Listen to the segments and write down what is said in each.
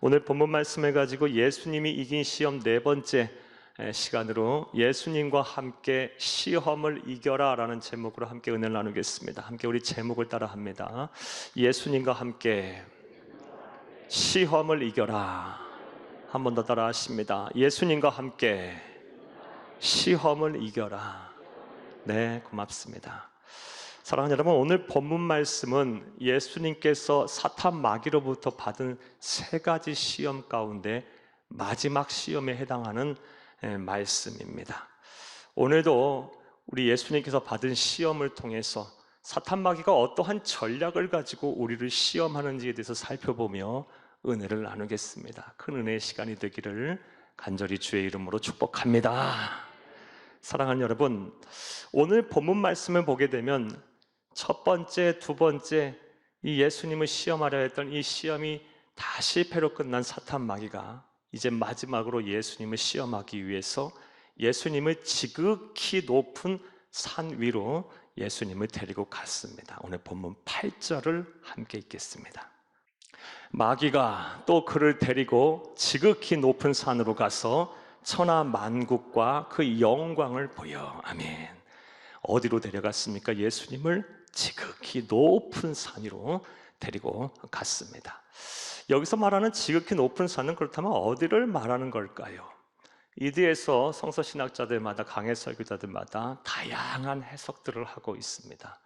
오늘 본문 말씀을 가지고 예수님이 이긴 시험 네 번째 시간으로 예수님과 함께 시험을 이겨라 라는 제목으로 함께 은혜를 나누겠습니다. 함께 우리 제목을 따라 합니다. 예수님과 함께 시험을 이겨라. 한 번 더 따라 하십니다. 예수님과 함께 시험을 이겨라. 네, 고맙습니다. 사랑하는 여러분, 오늘 본문 말씀은 예수님께서 사탄 마귀로부터 받은 세 가지 시험 가운데 마지막 시험에 해당하는 말씀입니다. 오늘도 우리 예수님께서 받은 시험을 통해서 사탄 마귀가 어떠한 전략을 가지고 우리를 시험하는지에 대해서 살펴보며 은혜를 나누겠습니다. 큰 은혜의 시간이 되기를 간절히 주의 이름으로 축복합니다. 사랑하는 여러분, 오늘 본문 말씀을 보게 되면 첫 번째, 두 번째 이 예수님을 시험하려 했던 이 시험이 다 실패로 끝난 사탄 마귀가 이제 마지막으로 예수님을 시험하기 위해서 예수님을 지극히 높은 산 위로 예수님을 데리고 갔습니다. 오늘 본문 8절을 함께 읽겠습니다. 마귀가 또 그를 데리고 지극히 높은 산으로 가서 천하 만국과 그 영광을 보여. 아멘. 어디로 데려갔습니까? 예수님을 지극히 높은 산 위로 데리고 갔습니다. 여기서 말하는 지극히 높은 산은 그렇다면 어디를 말하는 걸까요? 이 뒤에서 성서신학자들마다, 강해 설교자들마다 다양한 해석들을 하고 있습니다.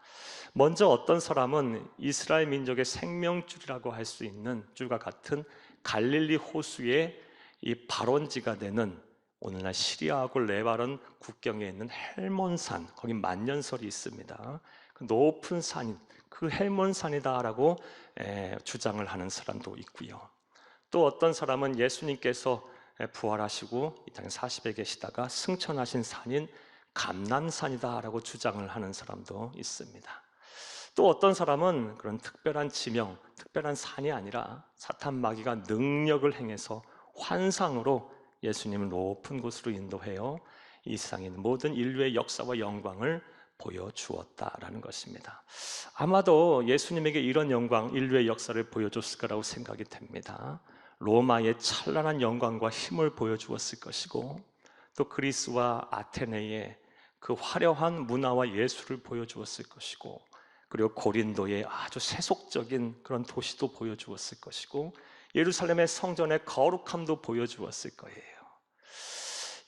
먼저 어떤 사람은 이스라엘 민족의 생명줄이라고 할 수 있는 줄과 같은 갈릴리 호수의 이 발원지가 되는 오늘날 시리아하고 레바논 국경에 있는 헬몬산, 거기 만년설이 있습니다. 그 높은 산인 그 헬몬산이다라고 주장을 하는 사람도 있고요. 또 어떤 사람은 예수님께서 부활하시고 이 땅에 40에 계시다가 승천하신 산인 감람산이다라고 주장을 하는 사람도 있습니다. 또 어떤 사람은 그런 특별한 지명, 특별한 산이 아니라 사탄 마귀가 능력을 행해서 환상으로 예수님을 높은 곳으로 인도해요 이 세상에 있는 모든 인류의 역사와 영광을 보여주었다라는 것입니다. 아마도 예수님에게 이런 영광, 인류의 역사를 보여줬을 거라고 생각이 됩니다. 로마의 찬란한 영광과 힘을 보여주었을 것이고, 또 그리스와 아테네의 그 화려한 문화와 예술을 보여주었을 것이고, 그리고 고린도의 아주 세속적인 그런 도시도 보여주었을 것이고, 예루살렘의 성전의 거룩함도 보여주었을 거예요.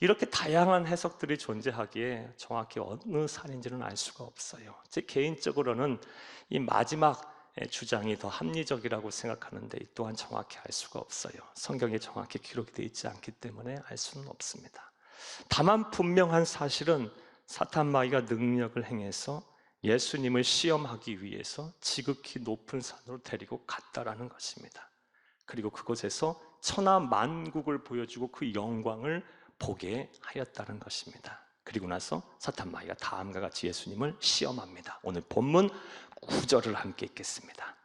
이렇게 다양한 해석들이 존재하기에 정확히 어느 산인지는 알 수가 없어요. 제 개인적으로는 이 마지막 주장이 더 합리적이라고 생각하는데 이 또한 정확히 알 수가 없어요. 성경에 정확히 기록이 되어 있지 않기 때문에 알 수는 없습니다. 다만 분명한 사실은 사탄 마귀가 능력을 행해서 예수님을 시험하기 위해서 지극히 높은 산으로 데리고 갔다라는 것입니다. 그리고 그곳에서 천하 만국을 보여주고 그 영광을 보게 하였다는 것입니다. 그리고 나서 사탄 마귀가 다음과 같이 예수님을 시험합니다. 오늘 본문 9절을 함께 읽겠습니다.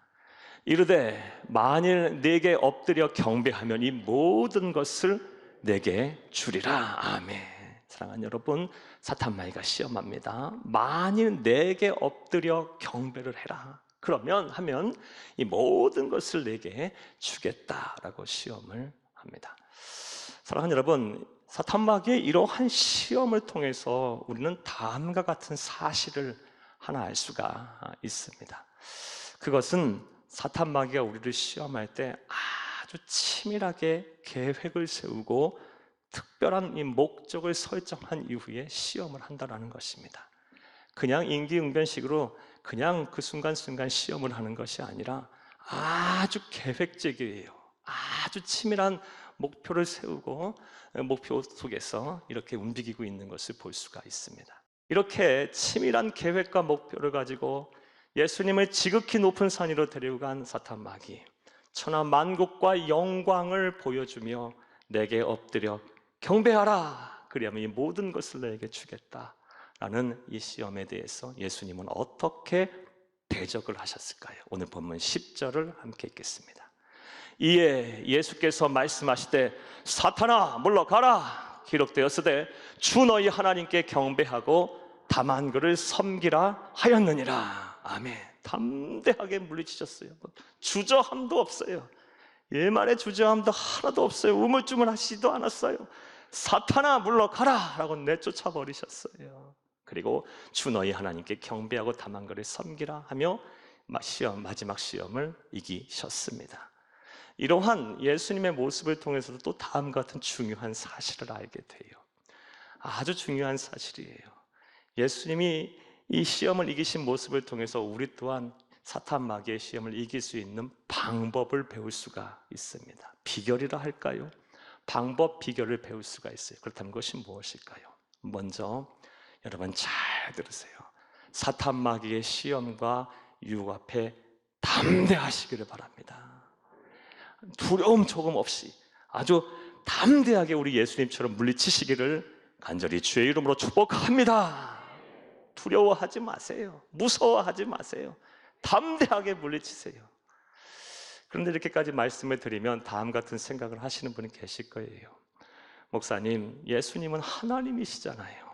이르되 만일 내게 엎드려 경배하면 이 모든 것을 내게 주리라. 아멘. 사랑하는 여러분, 사탄 마귀가 시험합니다. 만일 내게 엎드려 경배를 해라. 그러면 하면 이 모든 것을 내게 주겠다라고 시험을 합니다. 사랑하는 여러분, 사탄 마귀의 이러한 시험을 통해서 우리는 다음과 같은 사실을 하나 알 수가 있습니다. 그것은 사탄 마귀가 우리를 시험할 때 아주 치밀하게 계획을 세우고 특별한 이 목적을 설정한 이후에 시험을 한다는 것입니다. 그냥 임기응변식으로 그냥 그 순간순간 시험을 하는 것이 아니라 아주 계획적이에요. 아주 치밀한 목표를 세우고 목표 속에서 이렇게 움직이고 있는 것을 볼 수가 있습니다. 이렇게 치밀한 계획과 목표를 가지고 예수님을 지극히 높은 산 위로 데리고 간 사탄 마귀, 천하 만국과 영광을 보여주며 내게 엎드려 경배하라. 그리하면 이 모든 것을 내게 주겠다라는 이 시험에 대해서 예수님은 어떻게 대적을 하셨을까요? 오늘 본문 10절을 함께 읽겠습니다. 이에 예수께서 말씀하시되 사탄아 물러가라. 기록되었으되 주 너희 하나님께 경배하고 다만 그를 섬기라 하였느니라. 아멘. 담대하게 물리치셨어요. 주저함도 없어요. 얘 말에 주저함도 하나도 없어요. 우물쭈물하시지도 않았어요. 사탄아 물러가라 라고 내쫓아 버리셨어요. 그리고 주 너희 하나님께 경배하고 다만 그를 섬기라 하며 마지막 시험을 이기셨습니다. 이러한 예수님의 모습을 통해서도 또 다음과 같은 중요한 사실을 알게 돼요. 아주 중요한 사실이에요. 예수님이 이 시험을 이기신 모습을 통해서 우리 또한 사탄 마귀의 시험을 이길 수 있는 방법을 배울 수가 있습니다. 비결이라 할까요? 방법, 비결을 배울 수가 있어요. 그렇다면 그것이 무엇일까요? 먼저 여러분 잘 들으세요. 사탄 마귀의 시험과 유혹 앞에 담대하시기를 바랍니다. 두려움 조금 없이 아주 담대하게 우리 예수님처럼 물리치시기를 간절히 주의 이름으로 축복합니다. 두려워하지 마세요. 무서워하지 마세요. 담대하게 물리치세요. 그런데 이렇게까지 말씀을 드리면 다음 같은 생각을 하시는 분이 계실 거예요. 목사님, 예수님은 하나님이시잖아요.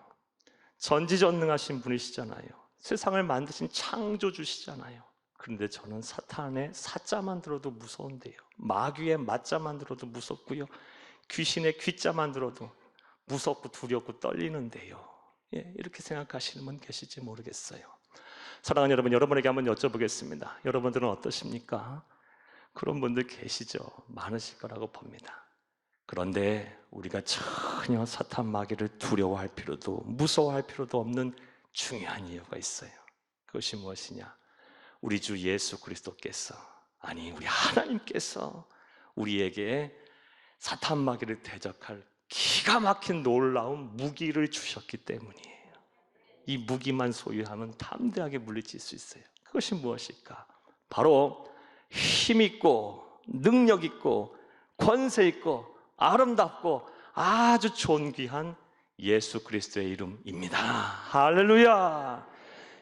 전지전능하신 분이시잖아요. 세상을 만드신 창조주시잖아요. 그런데 저는 사탄의 사자만 들어도 무서운데요. 마귀의 맞자만 들어도 무섭고요. 귀신의 귀자만 들어도 무섭고 두렵고 떨리는데요. 이렇게 생각하시는 분 계실지 모르겠어요. 사랑하는 여러분, 여러분에게 한번 여쭤보겠습니다. 여러분들은 어떠십니까? 그런 분들 계시죠? 많으실 거라고 봅니다. 그런데 우리가 전혀 사탄 마귀를 두려워할 필요도 무서워할 필요도 없는 중요한 이유가 있어요. 그것이 무엇이냐? 우리 주 예수 그리스도께서, 아니 우리 하나님께서 우리에게 사탄 마귀를 대적할 기가 막힌 놀라운 무기를 주셨기 때문이에요. 이 무기만 소유하면 담대하게 물리칠 수 있어요. 그것이 무엇일까? 바로 힘있고 능력있고 권세있고 아름답고 아주 존귀한 예수 그리스도의 이름입니다. 할렐루야!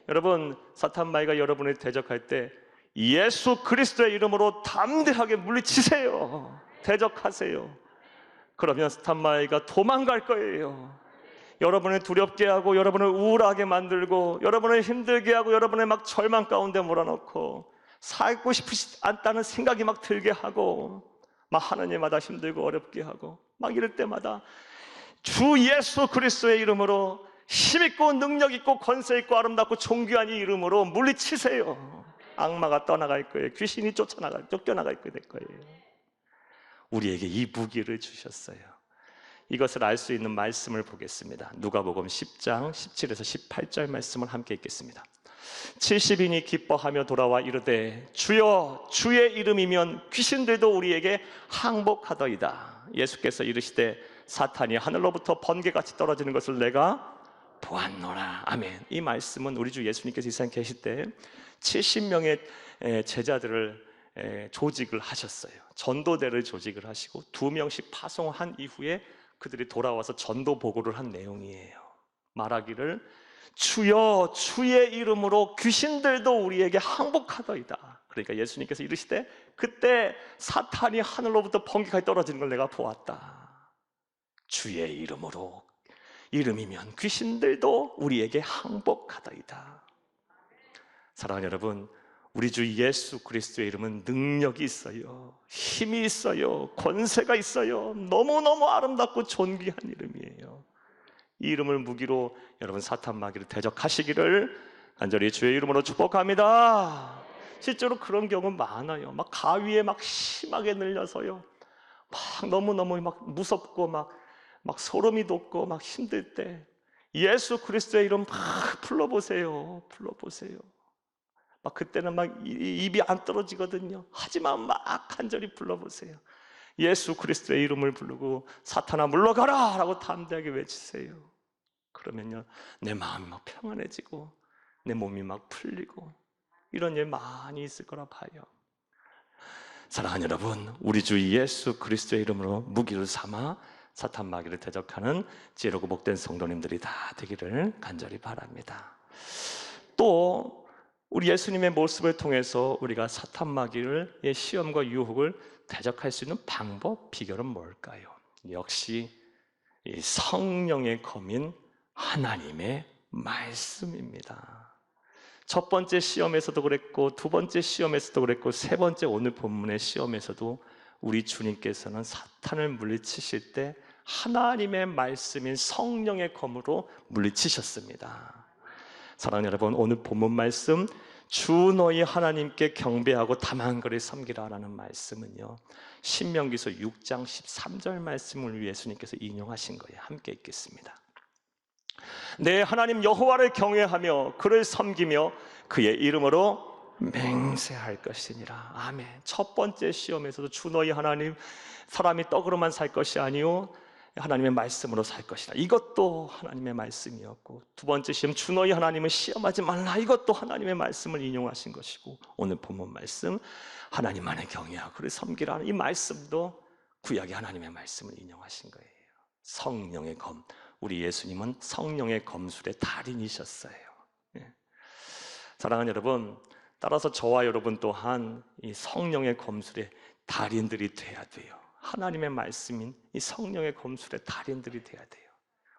여러분, 사탄 마귀가 여러분을 대적할 때 예수 그리스도의 이름으로 담대하게 물리치세요. 대적하세요. 그러면 사탄 마귀가 도망갈 거예요. 여러분을 두렵게 하고 여러분을 우울하게 만들고 여러분을 힘들게 하고 여러분을 막 절망 가운데 몰아넣고 살고 싶지 않다는 생각이 막 들게 하고 막 하는 일마다 힘들고 어렵게 하고 막 이럴 때마다 주 예수 그리스도의 이름으로 힘있고 능력있고 권세있고 아름답고 존귀한 이 이름으로 물리치세요. 악마가 떠나갈 거예요. 귀신이 쫓겨나갈 거예요. 우리에게 이 무기를 주셨어요. 이것을 알 수 있는 말씀을 보겠습니다. 누가복음 10장 17에서 18절 말씀을 함께 읽겠습니다. 70인이 기뻐하며 돌아와 이르되 주여 주의 이름이면 귀신들도 우리에게 항복하더이다. 예수께서 이르시되 사탄이 하늘로부터 번개같이 떨어지는 것을 내가 보았노라. 아멘. 이 말씀은 우리 주 예수님께서 이 세상에 계실 때 70명의 제자들을 조직을 하셨어요. 전도대를 조직을 하시고 2명씩 파송한 이후에 그들이 돌아와서 전도 보고를 한 내용이에요. 말하기를 주여 주의 이름으로 귀신들도 우리에게 항복하더이다. 그러니까 예수님께서 이르시되 그때 사탄이 하늘로부터 번개같이 떨어지는 걸 내가 보았다. 주의 이름으로, 이름이면 귀신들도 우리에게 항복하더이다. 사랑하는 여러분, 우리 주 예수 그리스도의 이름은 능력이 있어요. 힘이 있어요. 권세가 있어요. 너무너무 아름답고 존귀한 이름이에요. 이 이름을 무기로 여러분 사탄 마귀를 대적하시기를 간절히 주의 이름으로 축복합니다. 실제로 그런 경우 많아요. 막 가위에 막 심하게 늘려서요. 막 너무너무 막 무섭고 막 소름이 돋고 막 힘들 때 예수 그리스도의 이름 막 불러보세요. 막 그때는 막 입이 안 떨어지거든요. 하지만 막 간절히 불러보세요. 예수 그리스도의 이름을 부르고 사탄아 물러가라 라고 담대하게 외치세요. 그러면요 내 마음이 막 평안해지고 내 몸이 막 풀리고 이런 일 많이 있을 거라 봐요. 사랑하는 여러분, 우리 주 예수 그리스도의 이름으로 무기를 삼아 사탄 마귀를 대적하는 지혜롭고 복된 성도님들이 다 되기를 간절히 바랍니다. 또 우리 예수님의 모습을 통해서 우리가 사탄 마귀의 시험과 유혹을 대적할 수 있는 방법, 비결은 뭘까요? 역시 이 성령의 검인 하나님의 말씀입니다. 첫 번째 시험에서도 그랬고 두 번째 시험에서도 그랬고 세 번째 오늘 본문의 시험에서도 우리 주님께서는 사탄을 물리치실 때 하나님의 말씀인 성령의 검으로 물리치셨습니다. 사랑하는 여러분, 오늘 본문 말씀 주 너희 하나님께 경배하고 다만거리 섬기라라는 말씀은요, 신명기서 6장 13절 말씀을 예수님께서 인용하신 거예요. 함께 읽겠습니다. 내 하나님 여호와를 경외하며 그를 섬기며 그의 이름으로 맹세할 것이니라. 아멘. 첫 번째 시험에서도 주 너희 하나님, 사람이 떡으로만 살 것이 아니요 하나님의 말씀으로 살 것이라. 이것도 하나님의 말씀이었고, 두 번째 시험 주 너희 하나님을 시험하지 말라. 이것도 하나님의 말씀을 인용하신 것이고, 오늘 본문 말씀 하나님만을 경외하고 그를 섬기라는 이 말씀도 구약의 하나님의 말씀을 인용하신 거예요. 성령의 검, 우리 예수님은 성령의 검술의 달인이셨어요. 예. 사랑하는 여러분, 따라서 저와 여러분 또한 이 성령의 검술의 달인들이 돼야 돼요. 하나님의 말씀인 이 성령의 검술의 달인들이 돼야 돼요.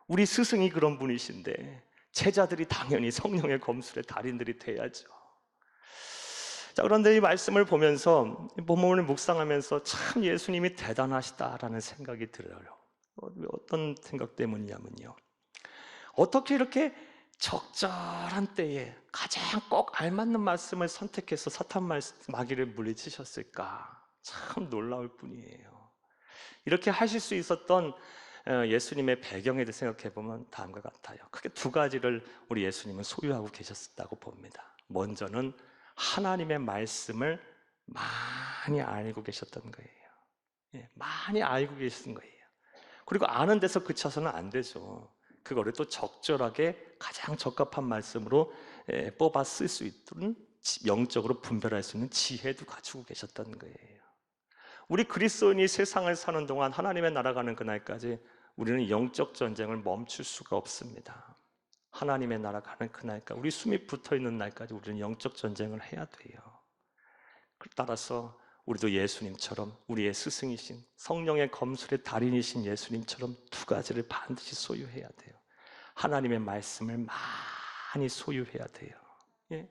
우리 스승이 그런 분이신데 제자들이 당연히 성령의 검술의 달인들이 돼야죠. 자, 그런데 이 말씀을 보면서 본문을 묵상하면서 참 예수님이 대단하시다라는 생각이 들어요. 어떤 생각 때문이냐면요, 어떻게 이렇게 적절한 때에 가장 꼭 알맞는 말씀을 선택해서 사탄 마귀를 물리치셨을까? 참 놀라울 뿐이에요. 이렇게 하실 수 있었던 예수님의 배경에 대해 생각해 보면 다음과 같아요. 크게 두 가지를 우리 예수님은 소유하고 계셨다고 봅니다. 먼저는 하나님의 말씀을 많이 알고 계셨던 거예요. 예, 많이 알고 계신 거예요. 그리고 아는 데서 그쳐서는 안 되죠. 그거를 또 적절하게 가장 적합한 말씀으로 뽑아 쓸 수 있도록 영적으로 분별할 수 있는 지혜도 가지고 계셨던 거예요. 우리 그리스도인이 세상을 사는 동안 하나님의 나라 가는 그날까지 우리는 영적 전쟁을 멈출 수가 없습니다. 하나님의 나라 가는 그날까지, 우리 숨이 붙어있는 날까지 우리는 영적 전쟁을 해야 돼요. 따라서 우리도 예수님처럼 우리의 스승이신 성령의 검술의 달인이신 예수님처럼 두 가지를 반드시 소유해야 돼요. 하나님의 말씀을 많이 소유해야 돼요. 예?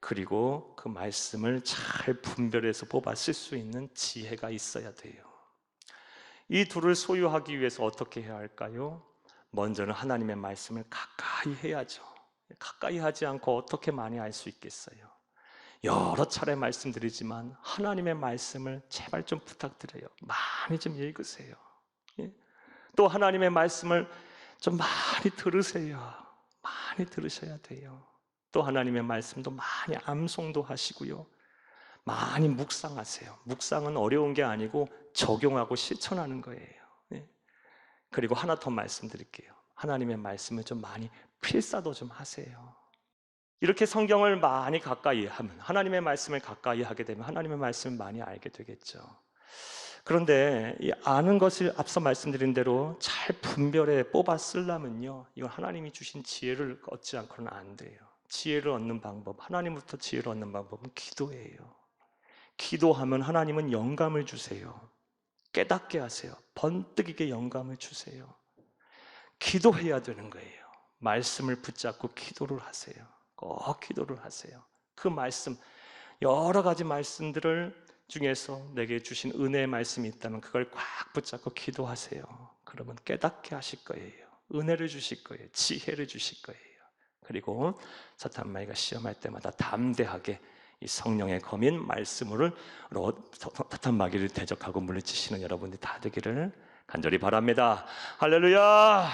그리고 그 말씀을 잘 분별해서 뽑아 쓸 수 있는 지혜가 있어야 돼요. 이 둘을 소유하기 위해서 어떻게 해야 할까요? 먼저는 하나님의 말씀을 가까이 해야죠. 가까이 하지 않고 어떻게 많이 알 수 있겠어요? 여러 차례 말씀드리지만 하나님의 말씀을 제발 좀 부탁드려요. 많이 좀 읽으세요. 예? 또 하나님의 말씀을 좀 많이 들으세요. 많이 들으셔야 돼요. 또 하나님의 말씀도 많이 암송도 하시고요. 많이 묵상하세요. 묵상은 어려운 게 아니고 적용하고 실천하는 거예요. 예? 그리고 하나 더 말씀드릴게요. 하나님의 말씀을 좀 많이 필사도 좀 하세요. 이렇게 성경을 많이 가까이 하면, 하나님의 말씀을 가까이 하게 되면 하나님의 말씀을 많이 알게 되겠죠. 그런데 이 아는 것을 앞서 말씀드린 대로 잘 분별해 뽑아 쓰려면요, 이건 하나님이 주신 지혜를 얻지 않고는 안 돼요. 지혜를 얻는 방법, 하나님부터 지혜를 얻는 방법은 기도예요. 기도하면 하나님은 영감을 주세요. 깨닫게 하세요. 번뜩이게 영감을 주세요. 기도해야 되는 거예요. 말씀을 붙잡고 기도를 하세요. 꼭 기도를 하세요. 그 말씀, 여러 가지 말씀들을 중에서 내게 주신 은혜의 말씀이 있다면 그걸 꽉 붙잡고 기도하세요. 그러면 깨닫게 하실 거예요. 은혜를 주실 거예요. 지혜를 주실 거예요. 그리고 사탄 마귀가 시험할 때마다 담대하게 이 성령의 검인 말씀으로 사탄 마귀를 대적하고 물리치시는 여러분들이 다 되기를 간절히 바랍니다. 할렐루야!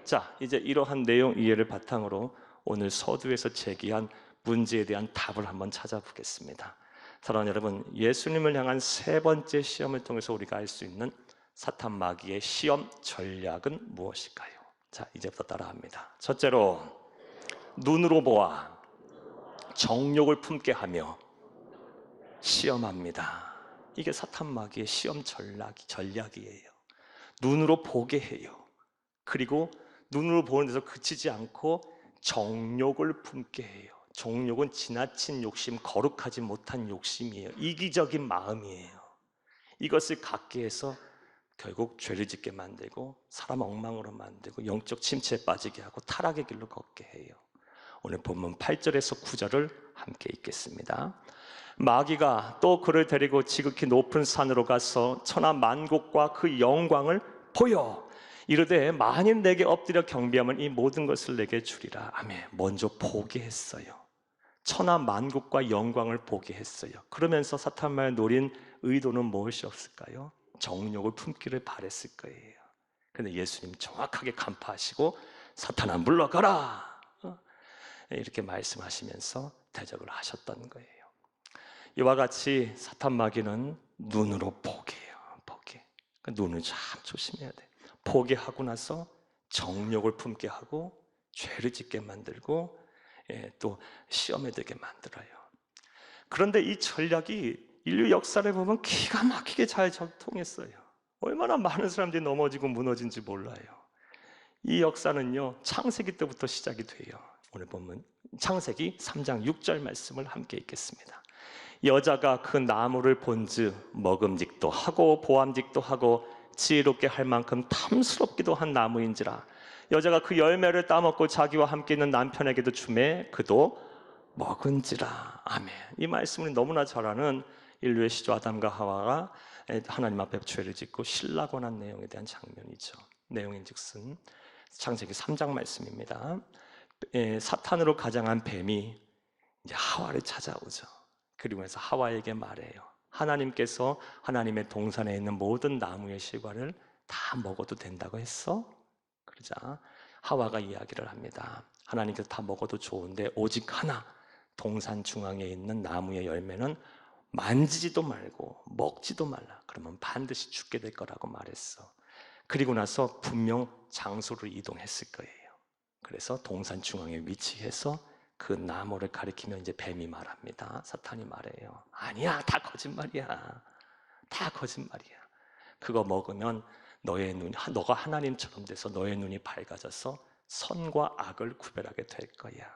자, 이제 이러한 내용 이해를 바탕으로 오늘 서두에서 제기한 문제에 대한 답을 한번 찾아보겠습니다. 사랑하는 여러분, 예수님을 향한 세 번째 시험을 통해서 우리가 알 수 있는 사탄 마귀의 시험 전략은 무엇일까요? 자, 이제부터 따라합니다. 첫째로, 눈으로 보아 정욕을 품게 하며 시험합니다. 이게 사탄 마귀의 시험 전략이에요. 눈으로 보게 해요. 그리고 눈으로 보는 데서 그치지 않고 정욕을 품게 해요. 정욕은 지나친 욕심, 거룩하지 못한 욕심이에요. 이기적인 마음이에요. 이것을 갖게 해서 결국 죄를 짓게 만들고 사람 엉망으로 만들고 영적 침체에 빠지게 하고 타락의 길로 걷게 해요. 오늘 본문 8절에서 9절을 함께 읽겠습니다. 마귀가 또 그를 데리고 지극히 높은 산으로 가서 천하 만국과 그 영광을 보여 이르되 만일 내게 엎드려 경배하면 이 모든 것을 내게 주리라. 아멘. 먼저 보게 했어요. 천하 만국과 영광을 보게 했어요. 그러면서 사탄만을 노린 의도는 무엇이었을까요? 정욕을 품기를 바랬을 거예요. 그런데 예수님 정확하게 간파하시고 사탄아 물러가라 이렇게 말씀하시면서 대적을 하셨던 거예요. 이와 같이 사탄 마귀는 눈으로 포기해요. 포기. 눈을 참 조심해야 돼. 포기하고 나서 정욕을 품게 하고 죄를 짓게 만들고 또 시험에 들게 만들어요. 그런데 이 전략이 인류 역사를 보면 기가 막히게 잘 통했어요. 얼마나 많은 사람들이 넘어지고 무너진지 몰라요. 이 역사는요 창세기 때부터 시작이 돼요. 오늘 보면 창세기 3장 6절 말씀을 함께 읽겠습니다. 여자가 그 나무를 본즉 먹음직도 하고 보암직도 하고 지혜롭게 할 만큼 탐스럽기도 한 나무인지라. 여자가 그 열매를 따먹고 자기와 함께 있는 남편에게도 주매 그도 먹은지라. 아멘. 이 말씀을 너무나 잘 아는 인류의 시조 아담과 하와가 하나님 앞에 죄를 짓고 신라곤한 내용에 대한 장면이죠. 내용인즉슨 창세기 3장 말씀입니다. 사탄으로 가장한 뱀이 이제 하와를 찾아오죠. 그리고 나서 하와에게 말해요. 하나님께서 하나님의 동산에 있는 모든 나무의 실과를 다 먹어도 된다고 했어? 그러자 하와가 이야기를 합니다. 하나님께서 다 먹어도 좋은데 오직 하나, 동산 중앙에 있는 나무의 열매는 만지지도 말고 먹지도 말라. 그러면 반드시 죽게 될 거라고 말했어. 그리고 나서 분명 장소를 이동했을 거예요. 그래서 동산 중앙에 위치해서 그 나무를 가리키며 이제 뱀이 말합니다. 사탄이 말해요. 아니야, 다 거짓말이야. 다 거짓말이야. 그거 먹으면 너가 하나님처럼 돼서 너의 눈이 밝아져서 선과 악을 구별하게 될 거야.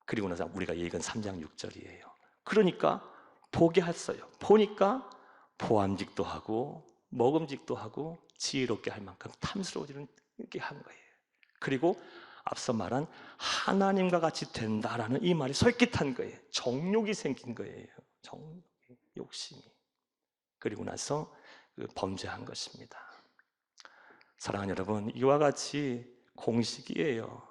그리고 나서 우리가 읽은 3장 6절이에요. 그러니까 보게 했어요. 보니까 보암직도 하고 먹음직도 하고 지혜롭게 할 만큼 탐스러워지게 한 거예요. 그리고 앞서 말한 하나님과 같이 된다라는 이 말이 솔깃한 거예요. 정욕이 생긴 거예요. 정욕이, 욕심이. 그리고 나서 범죄한 것입니다. 사랑하는 여러분, 이와 같이 공식이에요.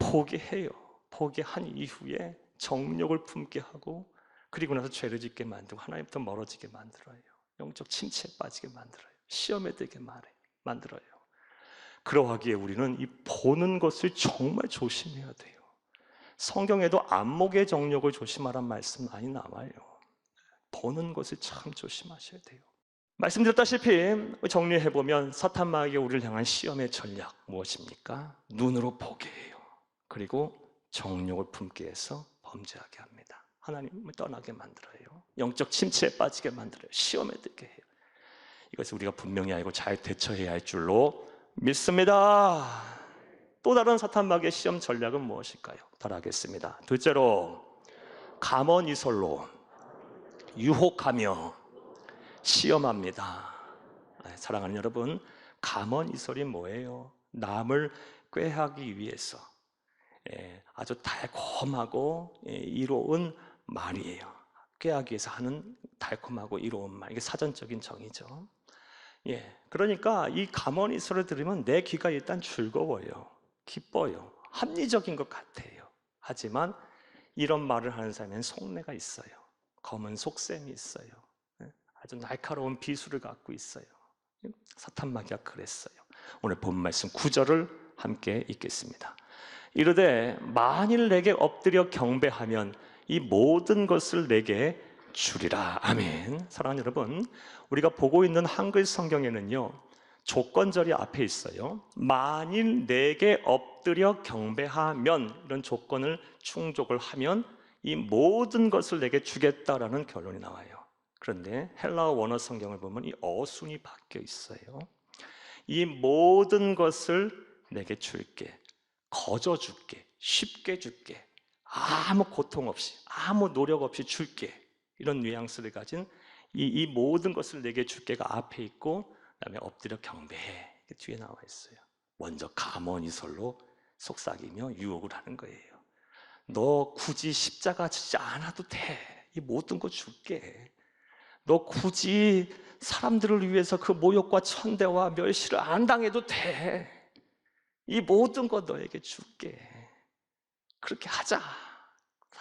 포기해요. 포기한 이후에 정욕을 품게 하고 그리고 나서 죄를 짓게 만들고 하나님부터 멀어지게 만들어요. 영적 침체에 빠지게 만들어요. 시험에 들게 만들어요. 그러하기에 우리는 이 보는 것을 정말 조심해야 돼요. 성경에도 안목의 정욕을 조심하란 말씀 많이 나와요. 보는 것을 참 조심하셔야 돼요. 말씀드렸다시피 정리해보면 사탄 마귀가 우리를 향한 시험의 전략 무엇입니까? 눈으로 보게 해요. 그리고 정욕을 품게 해서 범죄하게 합니다. 하나님을 떠나게 만들어요. 영적 침체에 빠지게 만들어요. 시험에 들게 해요. 이것을 우리가 분명히 알고 잘 대처해야 할 줄로 믿습니다. 또 다른 사탄 마귀의 시험 전략은 무엇일까요? 따라하겠습니다. 둘째로 감언이설로 유혹하며 시험합니다. 사랑하는 여러분, 감언이설이 뭐예요? 남을 꾀하기 위해서 아주 달콤하고 이로운 말이에요. 꾀하기 위해서 하는 달콤하고 이로운 말. 이게 사전적인 정의죠. 그러니까 이 감언이설을 들으면 내 귀가 일단 즐거워요. 기뻐요. 합리적인 것 같아요. 하지만 이런 말을 하는 사람에는 속내가 있어요. 검은 속셈이 있어요. 아주 날카로운 비수를 갖고 있어요. 사탄 마귀가 그랬어요. 오늘 본 말씀 9절을 함께 읽겠습니다. 이르되 만일 내게 엎드려 경배하면 이 모든 것을 내게 주리라. 아멘. 사랑하는 여러분, 우리가 보고 있는 한글 성경에는요 조건절이 앞에 있어요. 만일 내게 엎드려 경배하면, 이런 조건을 충족을 하면 이 모든 것을 내게 주겠다라는 결론이 나와요. 그런데 헬라어 원어 성경을 보면 이 어순이 바뀌어 있어요. 이 모든 것을 내게 줄게, 거저 줄게, 쉽게 줄게, 아무 고통 없이, 아무 노력 없이 줄게, 이런 뉘앙스를 가진 이 모든 것을 내게 줄게가 앞에 있고 그다음에 엎드려 경배해 뒤에 나와 있어요. 먼저 감언이설로 속삭이며 유혹을 하는 거예요. 너 굳이 십자가 지지 않아도 돼. 이 모든 거 줄게. 너 굳이 사람들을 위해서 그 모욕과 천대와 멸시를 안 당해도 돼. 이 모든 거 너에게 줄게. 그렇게 하자.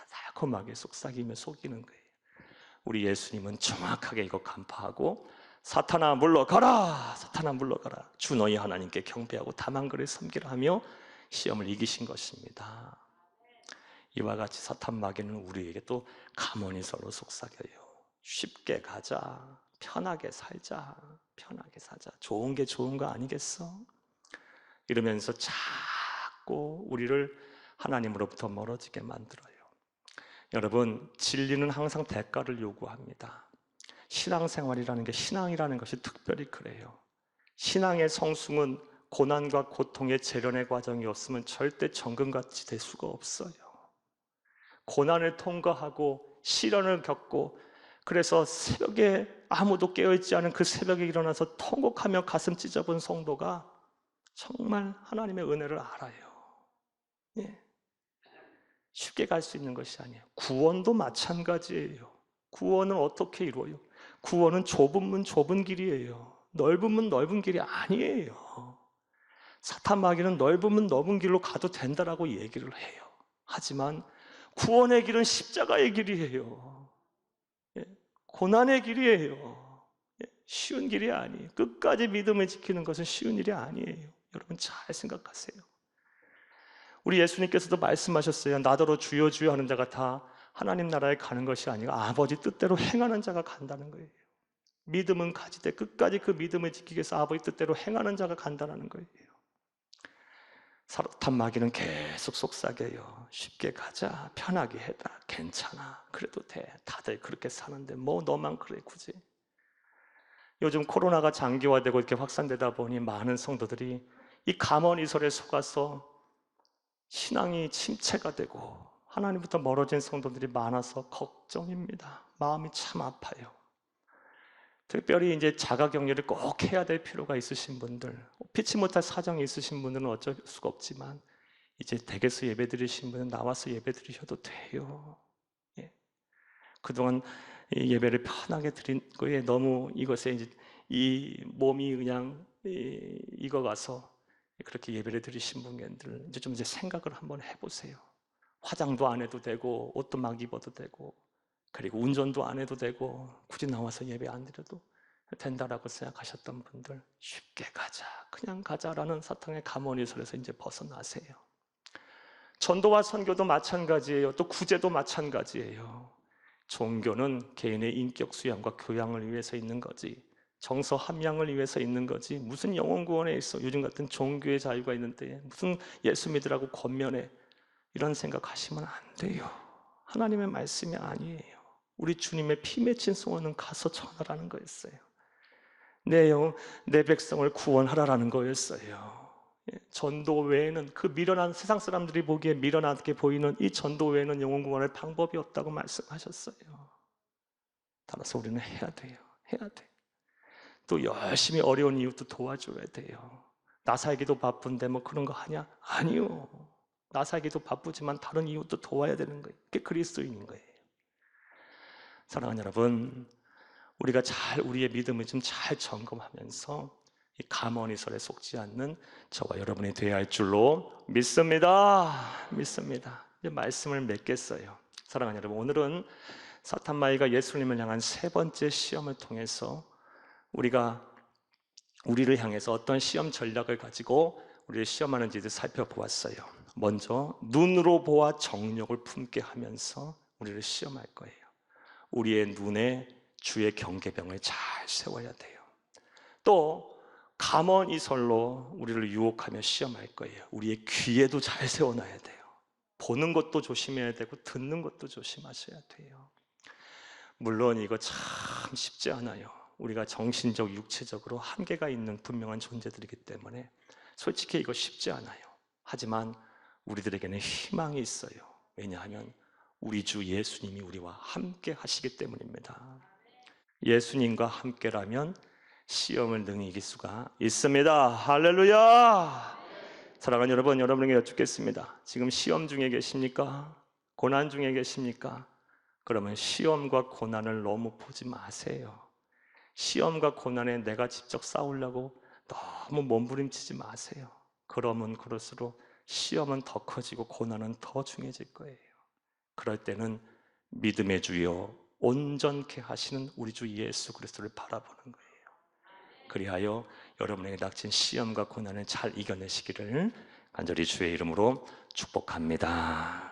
달콤하게 속삭이며 속이는 거예요. 우리 예수님은 정확하게 이거 간파하고 사탄아 물러가라, 사탄아 물러가라, 주 너희 하나님께 경배하고 다만 그를 섬기라 하며 시험을 이기신 것입니다. 이와 같이 사탄 마귀는 우리에게 또 가모니서로 속삭여요. 쉽게 가자, 편하게 살자, 편하게 사자. 좋은 게 좋은 거 아니겠어? 이러면서 자꾸 우리를 하나님으로부터 멀어지게 만들어요. 여러분, 진리는 항상 대가를 요구합니다. 신앙생활이라는 게, 신앙이라는 것이 특별히 그래요. 신앙의 성숙은 고난과 고통의 재련의 과정이 없으면 절대 정금같이 될 수가 없어요. 고난을 통과하고 시련을 겪고, 그래서 새벽에 아무도 깨어있지 않은 그 새벽에 일어나서 통곡하며 가슴 찢어본 성도가 정말 하나님의 은혜를 알아요. 예. 쉽게 갈 수 있는 것이 아니에요. 구원도 마찬가지예요. 구원은 어떻게 이루어요? 구원은 좁은 문 좁은 길이에요. 넓은 문 넓은 길이 아니에요. 사탄 마귀는 넓은 문 넓은 길로 가도 된다라고 얘기를 해요. 하지만 구원의 길은 십자가의 길이에요. 예, 고난의 길이에요. 예, 쉬운 길이 아니에요. 끝까지 믿음을 지키는 것은 쉬운 일이 아니에요. 여러분 잘 생각하세요. 우리 예수님께서도 말씀하셨어요. 나더러 주여 주여 하는 자가 다 하나님 나라에 가는 것이 아니라 아버지 뜻대로 행하는 자가 간다는 거예요. 믿음은 가지되 끝까지 그 믿음을 지키기 위해서 아버지 뜻대로 행하는 자가 간다는 거예요. 사탄 마귀는 계속 속삭여요. 쉽게 가자, 편하게 해라, 괜찮아, 그래도 돼. 다들 그렇게 사는데 뭐 너만 그래 굳이. 요즘 코로나가 장기화되고 이렇게 확산되다 보니 많은 성도들이 이 감언이설에 속아서 신앙이 침체가 되고 하나님부터 멀어진 성도들이 많아서 걱정입니다. 마음이 참 아파요. 특별히 이제 자가격리를 꼭 해야 될 필요가 있으신 분들, 피치 못할 사정이 있으신 분들은 어쩔 수가 없지만 이제 댁에서 예배드리신 분은 나와서 예배드리셔도 돼요. 예. 그동안 이 예배를 편하게 드린 거에 너무 이것에 이제 이 몸이 그냥 익어가서 그렇게 예배를 드리신 분들 이제 좀 생각을 한번 해보세요. 화장도 안 해도 되고 옷도 막 입어도 되고 그리고 운전도 안 해도 되고 굳이 나와서 예배 안 드려도 된다라고 생각하셨던 분들 쉽게 가자, 그냥 가자라는 사탄의 가모니설에서 이제 벗어나세요. 전도와 선교도 마찬가지예요. 또 구제도 마찬가지예요. 종교는 개인의 인격 수양과 교양을 위해서 있는 거지 정서 함양을 위해서 있는 거지 무슨 영혼 구원에 있어 요즘 같은 종교의 자유가 있는데 무슨 예수 믿으라고 권면해 이런 생각하시면 안 돼요. 하나님의 말씀이 아니에요. 우리 주님의 피 맺힌 소원은 가서 전하라는 거였어요. 내 백성을 구원하라라는 거였어요. 전도 외에는 그 미련한 세상 사람들이 보기에 미련하게 보이는 이 전도 외에는 영혼 구원할 방법이 없다고 말씀하셨어요. 따라서 우리는 해야 돼요. 해야 돼. 또 열심히 어려운 이웃도 도와줘야 돼요. 나 살기도 바쁜데 뭐 그런 거 하냐? 아니요. 나 살기도 바쁘지만 다른 이웃도 도와야 되는 거예요. 그게 그리스도인인 거예요. 사랑하는 여러분, 우리가 우리의 믿음을 좀 잘 점검하면서 이 가모니설에 속지 않는 저와 여러분이 되어야 할 줄로 믿습니다. 믿습니다. 이제 말씀을 맺겠어요. 사랑하는 여러분, 오늘은 사탄 마귀가 예수님을 향한 세 번째 시험을 통해서 우리를 향해서 어떤 시험 전략을 가지고 우리를 시험하는지를 살펴보았어요. 먼저 눈으로 보아 정욕을 품게 하면서 우리를 시험할 거예요. 우리의 눈에 주의 경계병을 잘 세워야 돼요. 또 감언이설로 우리를 유혹하며 시험할 거예요. 우리의 귀에도 잘 세워놔야 돼요. 보는 것도 조심해야 되고 듣는 것도 조심하셔야 돼요. 물론 이거 참 쉽지 않아요. 우리가 정신적, 육체적으로 한계가 있는 분명한 존재들이기 때문에 솔직히 이거 쉽지 않아요. 하지만 우리들에게는 희망이 있어요. 왜냐하면 우리 주 예수님이 우리와 함께 하시기 때문입니다. 예수님과 함께라면 시험을 능히 이길 수가 있습니다. 할렐루야! 사랑하는 여러분, 여러분에게 여쭙겠습니다. 지금 시험 중에 계십니까? 고난 중에 계십니까? 그러면 시험과 고난을 너무 보지 마세요. 시험과 고난에 내가 직접 싸우려고 너무 몸부림치지 마세요. 그러면 그럴수록 시험은 더 커지고 고난은 더 중해질 거예요. 그럴 때는 믿음의 주여 온전케 하시는 우리 주 예수 그리스도를 바라보는 거예요. 그리하여 여러분에게 닥친 시험과 고난을 잘 이겨내시기를 간절히 주의 이름으로 축복합니다.